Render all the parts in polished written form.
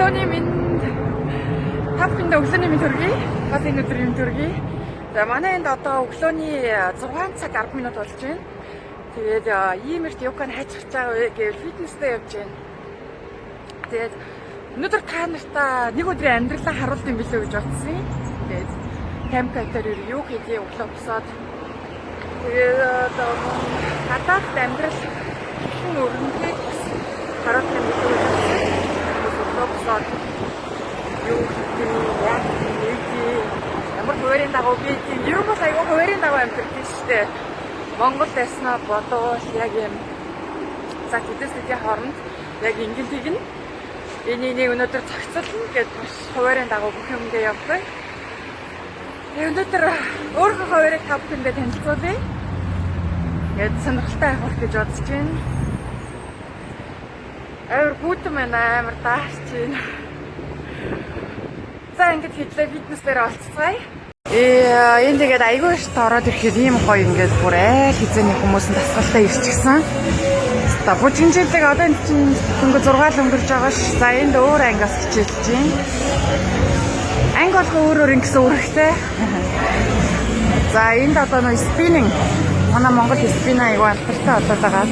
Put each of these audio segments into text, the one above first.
өглөөний минь та бүхэндээ өглөөний минь төргий. Бас энэ өдрийн төргий. За манай энд одоо өглөөний 6 цаг 10 минут болж байна. Тэгээд иймэрт юукан хайчих байгаа вэ гэвэл фитнестэй явж байна. Тэгээд өнөөдөр та нартаа нэг өдрийн амьдралаа харуулт юм билүү гэж бодсон. Тэгээд кампайтер юу хийдээ өглөө босоод тэгээд одоо хатаах амьдрал хүн өрнөгийг харуулт юм билүү гэж бодсон. Өглөө босоод юу хийдээ яг ямар хуваарийн дагуу би юу бас аюу хуваарийн дагуу амьдэрдэг шүү дээ. Монгол дэснаа бодвол яг юм цаг үдэсний хооронд яг ингэн тэгнэ. Энийг өнөөдөр зохицуулна гэж маш хуваарийн дагуу бүх юмдээ явдаг. Өнөөдөр өөрөө хуваарийг та бүхэндээ танилцуулъя. Яг сонирхолтой авах гэж бодож байна. Амар гүйтэн байна, амар даарч байна. За ингэж хийлээ фитнесээр олцгоё. Энэ тэгээд айгүй их ороод ирэхэд ийм гоё ингээд бүр айл хизээний хүмүүс нь тасгалтай ирчихсэн. За бүжинжэлэг одоо энэ чинь дөнгөж 6 л өнгөрч байгаа ш. За энд өөр ангиас хичээлж байна. Анги болох өөрөөр ингэсэн үүрэгтэй. За энд одоо нөө спиннинг. Манай Монгол спин айгүй алдартай болоод байгаа.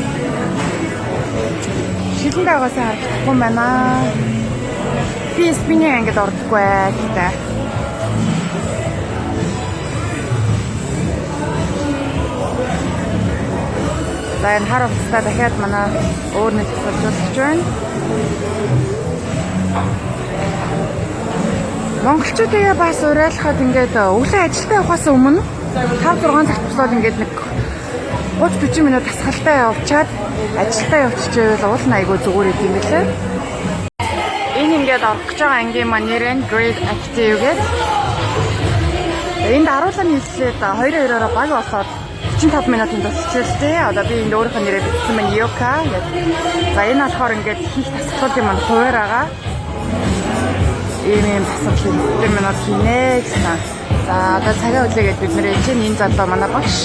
Шилэн дагаасаа харагдахгүй байна. Би спиннинг ангид ордоггүй гэдэг. За энэ хар хувцастай дахиад манай өөр нэг тусалж байна. Монголчуудаа бас уриалахад ингээд өглөө ажилдаа явахаас өмнө 5-6 цагт босоод ингээд нэг 30-40 минут тасгалтай явчаад ажилдаа явчихвэл уул нь айгүй зүгээр юм билээ. Энэ ингээд орох гэж байгаа ангийн маань нэрэн Great Active гэдэг. Энд харуулсан нийслэлд 2-2-ороо баг болоод 45 минутын тусалжээ. Одоо би энд өөрийнхөө нэрээр бичсэн байна Yoka гэдэг. За энэ болохоор ингээд хийх тасгалын маань хуваар байгаа. Ийм тасгалын 50 минут хийнэ гэсэн. За одоо цагаа үлээгээд бид нэр чинь энэ залуу манай багш.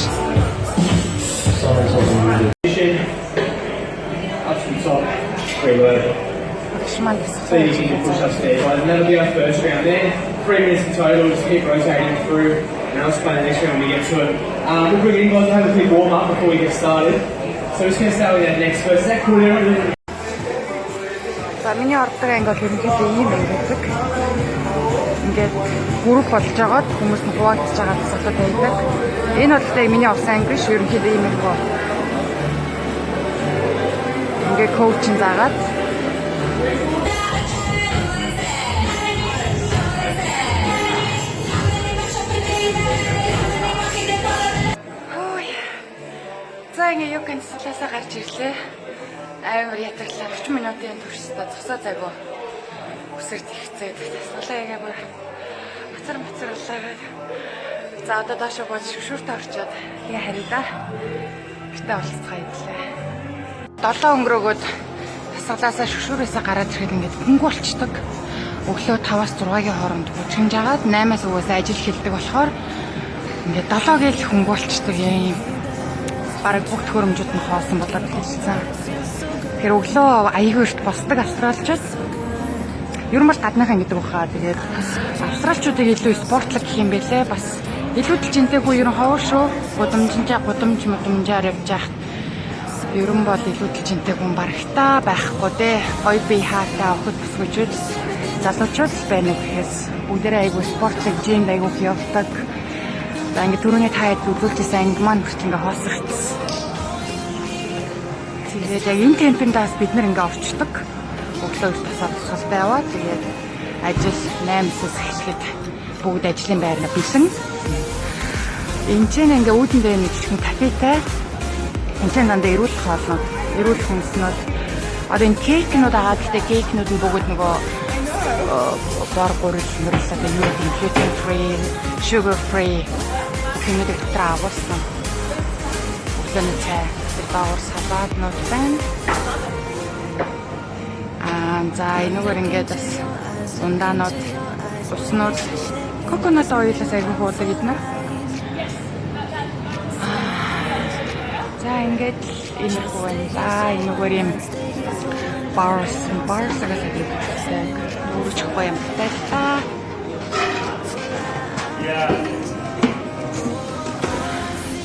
So you can push up stairs. That'll be our first round there. 3 minutes in total, just keep rotating through. And I'll explain the next round when we get to it. We'll bring in guys to have a quick warm up before we get started. So we're just going to start with that next first. Is that cool? За миний ордог анги бол ерөнхийдөө ийм байдаг. Ингээд групп болж байгаад хүмүүс нь хуваагдаж байгаа тасгалууд байдаг. Энэ бол миний орсон анги биш, ерөнхийдөө ийм их гоо. Ингээд коучинг заагаад за ингэ юу канцлаасаа гарч ирлээ. Амар ятарлаа 40 минутын туршдаа цосоо загуу үсэр тэгцээд тасгалаа яга бүр бацарлаа. За одоо доошо бод шүшүүртэ орчоод тэгээ харъя да. Гэтэ олцгоо идлээ. 7 өнгөрөөгөөд тасгалаасаа шүшүүрээсээ гараад ирэхэд ингээд хөнгө болчдөг. Өглөө 5-аас 6-гийн хооронд бүжгэнж агаад 8-аас угаасаа ажил хэлдэг болохоор ингээд 7 гээл хөнгө болчдөг юм. Бараг бүх төхөөрөмжүүд нь хоосон болоод хэлсэн. Тэгэхээр өглөө аягүй эрт босдог австралчууд ер нь бол гадныхан гэдэг баха. Тэгээд австралчуудыг илүү спортлог гэх юм бэлээ. Бас илүү дэлжинтэйгүй ер нь ховор шүү. Гудамжаар явж яхад ер нь бол илүү дэлжинтэй хүн барагтаа байхгүй дээ. Гоё бие хаатай охид бүсгүүчүүд залуучууд байна гэхээс бүгдээрээ аягүй спортлог жимд аягүй явдаг. За ингээд түрүүний таад үзүүлжсэн анги маань хүртэл ингээ хоосогдсон. Тэгээд яг энэ темпэндээс бид нэр ингээ орчдөг. Өглөө тасаа тусгалтай яваа. Тэгээд ажил 8-аас эхлэхэд бүгд ажлын байрнаа бэлэн. Энд чинь ингээ үүдэндээ нэг жижигхэн кафетай. Энд чинь дандаа эрүүл хоолнууд, эрүүл хүнснүүд. Одоо энэ кейкнүүд агаа гэхдээ кейкнүүд нь бүгд нөгөө бор гурил мөрлөд юу гэдэг gluten free, sugar free хэмээх дотор агуулсан. Өглөөний цай, даавар салаатнууд байна. За энэгээр ингээд бас ундаанууд, уснууд, коконат оилоос аягүй хуудаг иднэ. За ингээд иймэрхүү байна. За энэгээр юм bars агаас гэдэг. үргэлж гоё юм байлаа.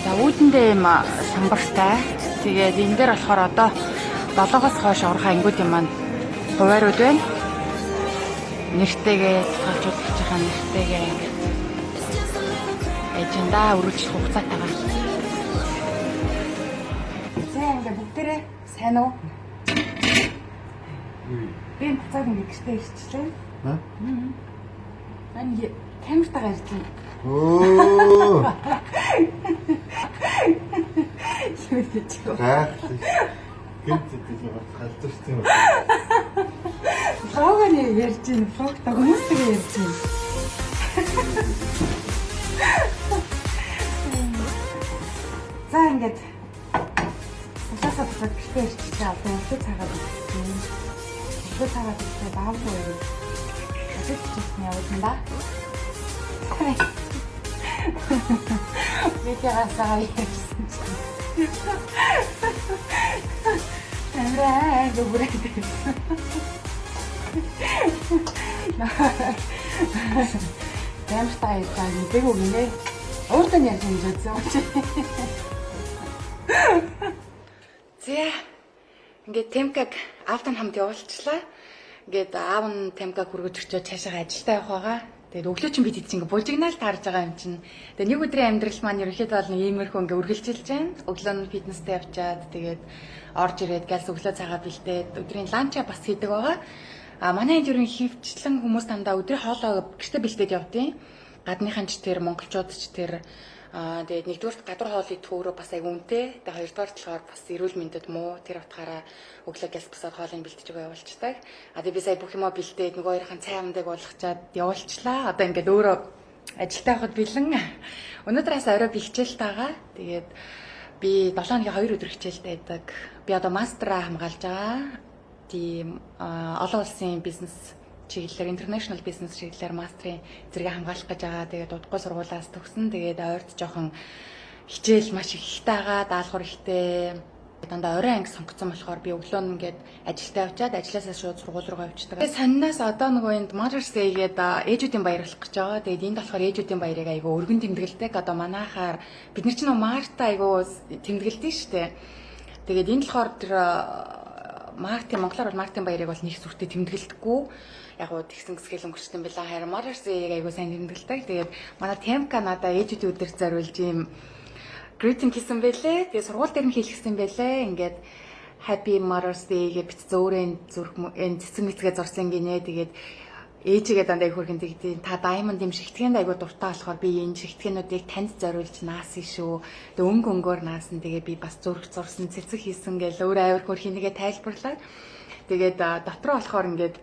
За үүдэндээ юм самбартай. Тэгээд энэ дээр болохоор одоо 7-оос хойш орох ангиуд юм маань хуваарууд байна. Нэртэйгээ цаачууд хийж байгаа нэртэйгээ эженда үргэлжлэх хугацаатайгаа. За ингээ бүгдээрээ сайн уу? Би буцаад ингээ гэртээ ирчихлээ. Ани камертаа гарч байна. Оо. Юу гэж юу? Гэнтэйгээ халдварсан юм. Хааганы ярьж байна. Фокта хүмүүстэйгээ ярьж байна. За ингээд сасаа буцаад гэртээ ирчихлээ. Одоо өглөө цагаад ирчихсэн. Өглөө цагаад ирчихээ даавгүй юм. Ажиглчихсан явуулна да. Мэдээсаа ярьсан чинь. Амраа зүгээрээ. Дэмжтай яа нэг үг нэ. Өөртөө яаж юм жийсэн юм чи. Зэ ингээд Темкаг аавтай хамт явуулчлаа. Ингээд аав нь Темкаг хүргэж өчөөд цаашаа ажилдаа явах байгаа. Тэгээд өглөө чинь бид эцэг ингээ булжигнаал таарж байгаа юм чинь. Тэгээд нэг өдрийн амьдрал маань ерөнхийдөө бол нэг иймэрхүү ингээ үргэлжилж байна. Өглөө нь фитнестэй явчаад тэгээд орж ирээд галс өглөө цагаа бэлдээд өдрийн ланчаа бас хийдэг байгаа. Манай энд ерөнхий хөвчлэн хүмүүс дандаа өдрийн хоолоо гэртээ бэлдээд явдیں۔ Гадныхан ч тэр монголчууд ч тэр тэгээд нэгдүгээр гадуур хоол идэх өөрөө бас аяг үнэтэй. Тэгээд хоёрдугаар талаар бас эрүүл мэндэд муу. Тэр утгаараа өглөө галс босоод хоолыг бэлдэж өгөө явуулчихдаг. Тэгээд би сая бүх юмаа бэлдээд нөгөө хоёрын цай амдаг болгочаад явуулчлаа. Одоо ингээд өөрөө ажилдаа явахад бэлэн. Өнөөдрөөс орой би хичээлтэй байгаа. Тэгээд би 7 хоногийн 2 өдөр хичээлтэй байдаг. Би одоо мастераа хамгаалж байгаа. Тийм олон улсын бизнес чиглэлээр international business чиглэлээр мастрын зэрэгээ хамгаалах гэж байгаа. Тэгээд удахгүй сургуулиас төгсөн. Тэгээд ойрт жоохон хичээл маш их ихтэй байгаа. Даалгавар ихтэй. Дандаа орой анги сонгоцсон болохоор би өглөө нь ингээд ажилдаа явчаад ажилласаа шууд сургууль руу явчихдаг. Тэгээд саннаас одоо нөгөө энд Mother's Day гэдэг ээжүүдийн баяр болох гэж байгаа. Тэгээд энд болохоор ээжүүдийн баярыг айгүй өргөн тэмдэглэдэг. Одоо манайхаар бид нар ч нөгөө Марта айгүй тэмдэглэдэг шүү дээ. Тэгээд энд болохоор тэр Мартин монголоор бол Мартин баярыг бол нэг сүртэй тэмдэглэдэггүй. Яг уу тэгсэн гисгэл өнгөрчтөн байлаа. Харин Mother's Day-ийг айгүй сайн тэмдэглэдэг. Тэгээд манай Темка надаа ээжүүдийн өдөр зориулж ийм greeting хийсэн байлээ. Тэгээд сургууль дээр нь хийлгэсэн байлээ. Ингээд Happy Mother's Day гэж битцээ өөрөө энэ цэцэг мэцгээ зурсан гинэ. Тэгээд ээжигээ дандаа их хөргөн тэгдیں۔ Та Diamond юм шигтгэнд айгүй дуртай болохоор би энэ шигтгэнүүдийг танд зориулж наасан шүү. Тэгээд өнгөөр наасан. Тэгээд би бас зурсан цэцэг хийсэн гэл өөрөө авир хөрхийнийгээ тайлбарлаад. Тэгээд дотроо болохоор ингээд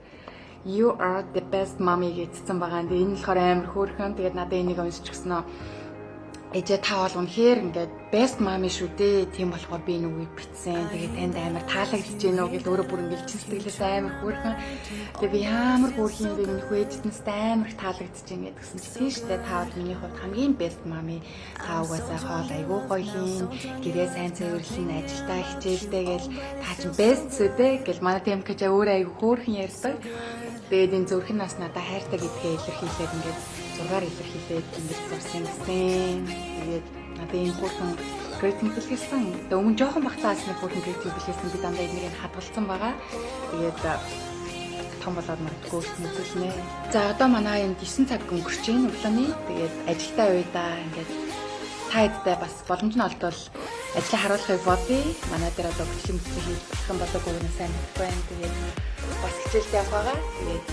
You are the best mommy гэсэн байгаа. Тэгээд энэ болохоор амар хөөрхөн. Тэгээд надад энийг уншиж өгснөө. Ээжээ та бол үнэхээр ингээд best mommy шүү дээ. Тийм болохоор би энэ үгийг бичсэн. Тэгээд танд амар таалагдж гэнэ үү гэж өөрөө бүр ингээд сэтгэлээс амар хөөрхөн. Тэгээд би ямар хөөрхөн юм бэ миний хөөжтнээс амар их таалагдж гэнэ гэсэн чи тийм шүү дээ. Та бол миний хувьд хамгийн best mommy. Та угаасаа хоол айгүй гоё хийн. Гэрээ сайн цэвэрлэн ажилдаа хичээлтэй гэл та чинь best шүү дээ гэл манай Темкэж өөрөө айгүй хөөрхөн ярьдаг. Тэгээд энэ зүрхэн нас надад хайртай гэдгээ илэрхийлээд ингээд зургаар илэрхийлээд ингэж зурсан гэсэн. Тэгээд надад энэ бүрхэн greeting бэлгэлсэн. Тэгээд өмнө жоохон багтаас нэг бүрхэн greeting бэлгэлсэн. Би дандаа эднийг хадгалсан байгаа. Тэгээд том болоод магадгүй үзүүлнэ. За одоо манай энэ 9 цаг өнгөрч байна өглөөний. Тэгээд ажилдаа уйдаа ингээд та хэдтэй бас боломж нь олдвол ажлаа харуулахыг бодъё. Манай дээр одоо хөтөлбөр мөчтэй хийж болох юм болоогүй нь сайн мэдгүй байна. Тэгээд бас хичээлтэй явах байгаа. Тэгээд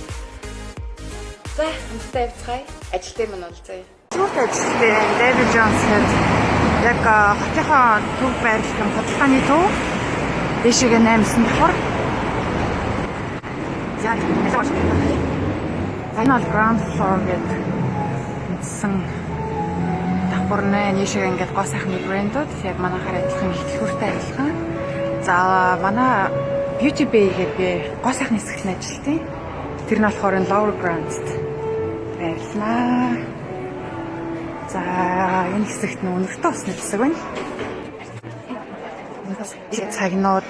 за хамтдаа явцгаая. Ажил дээр мань уулзъя. Сүүл ажилтай David Jones хэд яг хотынхоо төв байрлал хөдөлгөөний төв дэшигээ 8-сан болохоор яг final ground floor гэдэг мэдсэн давхарны нийшээ ингээд гоо сайхны брэндүүд яг манайхаар адилхан ихтлгүүртэй адилхан. За манай Beauty Bay гэдэг би гоо сайхны хэсэгт нь ажилладаг. Тэр нь болохоор энэ Lower Ground-д байрлнаа. За энэ хэсэгт нь өнөртөө усны хэсэг байна. Цагнууд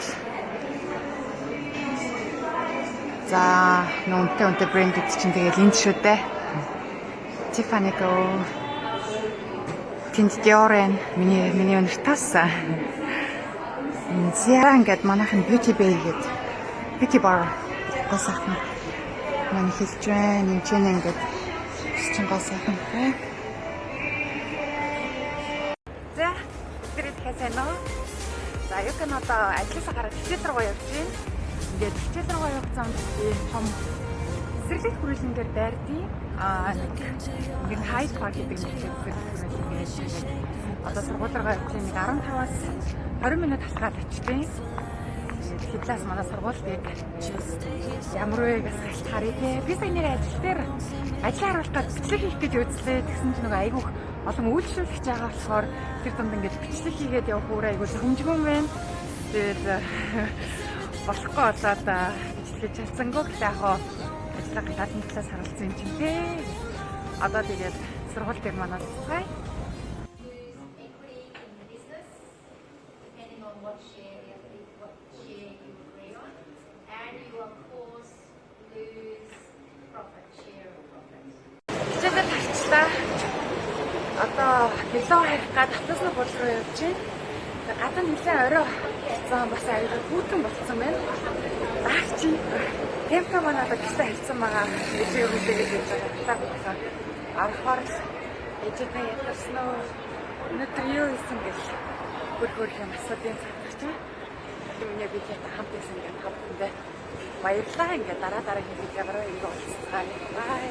За үнэтэй брэнд чинь тэгээд энд шүү дээ. Tiffany Co. Тэнд Dior-ын миний өнөр таасан. Зяа ингээд манайхан beauty bay гэдэг beauty bar госахна. Манай хэлж байна. Энд чинь ингээд чинь госахна тий. За, тэр ихээсэнэ. За, юу гэнэ одоо ажлаас гараад хичээл рүү явж байна. Ингээд хичээл рүү явах замд ийм том цэцэрлэг хүрээлэнгээр дайрдیں۔ Ингээд хайд парк гэдэг нэг цэцэрлэг хүрээлэнгээр одоо сургуулиараа явж нэг 15-аас 20 минут талхаад очтیں۔ Хэвлээс манай сургуультыг ямар вэ гэж харъя те. Би саяны ажил дээр ажлын харуултад бичлэг хийх гэж үзлээ. Тэгсэн чинь нөгөө айгүйх олон үйлчлүүлэгч байгаа болохоор тэр дунд ингээд бичлэг хийгээд явах өөрөө айгүй зөвхөмжгөн байна. Тэгээд болохгүй болоод бичлэж чадсангүй гэхдээ яг ажлаа гадны талаас харилцсан юм чинь те. Одоо тэгээд сургууль дээр манай цай. Хичээлээ тавьчлаа. Одоо билүү хайх гад автобусны бул руу явж байна. Гадна нэлээд орой болсон бас аюул хүүтэн болсон байна. Аач темпо манай одоо гисээ хэлсэн байгаа. Ээжээ юу гэж хэлж байгаа. Арахаар ээжээ ядарсан уу? Өнөөдөр юу хийсэн гэж бүр юм асуудын цагт чинь. Миний бидээ хамт байсан гэдэг хамтдаа баярлалаа. Ингээд дараа дараагийн видеогоор ингэ уулзцгаая. Бай.